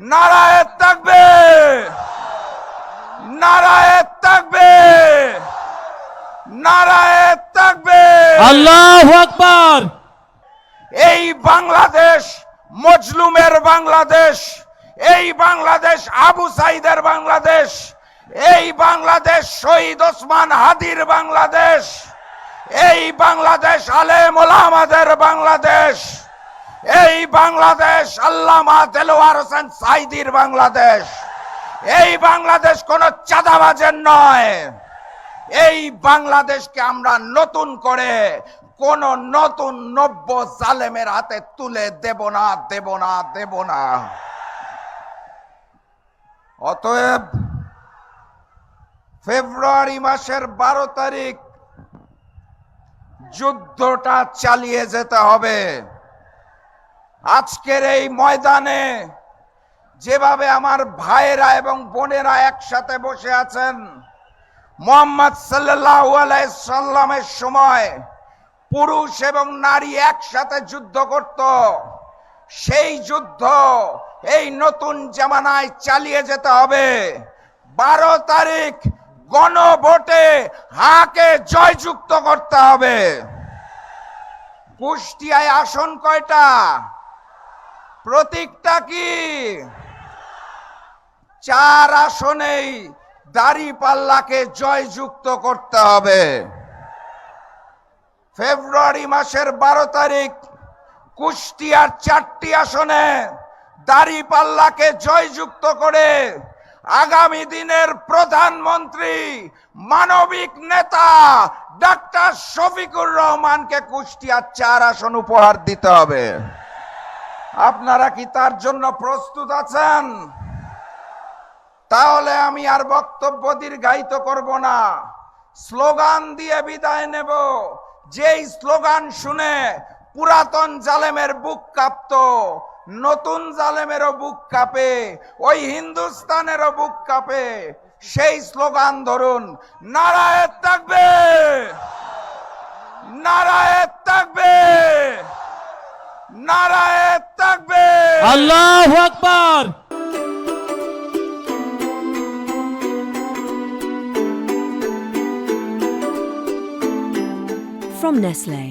নারায়ে তাকবীর, নারায়ে তাকবীর, নারায়ে তাকবীর। আল্লাহু আকবার। এই বাংলাদেশ মজলুমের বাংলাদেশ, এই বাংলাদেশ আবু সাইদের বাংলাদেশ, এই বাংলাদেশ শহীদ ওসমান হাদির বাংলাদেশ, এই বাংলাদেশ আলেম ওলামাদের বাংলাদেশ, এই বাংলাদেশ আল্লামা দেলোয়ার হোসেন সাইদির বাংলাদেশ। এই বাংলাদেশ কোন চাঁদাবাজের নয়। এই বাংলাদেশকে আমরা নতুন করে কোন নতুন নব্য জালেমের হাতে তুলে দেব না, দেব না, দেব না। অতএব ফেব্রুয়ারি মাসের 12 তারিখ যুদ্ধটা চালিয়ে যেতে হবে। আজকের এই ময়দানে যেভাবে আমার ভাইয়েরা এবং বোনেরা একসাথে বসে আছেন, মুহাম্মদ সাল্লাল্লাহু আলাইহি সাল্লামের সময় পুরুষ এবং নারী একসাথে যুদ্ধ করত, সেই যুদ্ধ এই নতুন জামানায় চালিয়ে যেতে হবে। 12 তারিখ গণভোটে হাকে জয়যুক্ত করতে হবে। কুষ্টিয়ায় আসন কয়টা? প্রতীকটা কি? 4 আসনেই দাঁড়িপাল্লাকে জয়যুক্ত করতে হবে। ফেব্রুয়ারি মাসের 12 তারিখ কুষ্টিয়ার 4টি আসনে দাঁড়িপাল্লাকে জয়যুক্ত করে আগামী দিনের প্রধানমন্ত্রী মানবিক নেতা ডাক্তার শফিকুর রহমানকে কুষ্টিয়ার 4 আসন উপহার দিতে হবে। আপনারা কি তার জন্য প্রস্তুত আছেন? তাহলে আমি আর বক্তব্য দীর্ঘায়িত করব না, স্লোগান দিয়ে বিদায় নেব। যেই স্লোগান শুনে পুরাতন জালেমের বুক কাঁপতো, নতুন জালেমেরও বুক কাঁপে, ওই হিন্দুস্তানেরও বুক কাঁপে। সেই স্লোগান ধরুন, নারায়ে তাকবীর, নারায়ে তাকবীর, নারায়ে তাকবীর। আল্লাহু আকবার। From Nestlé.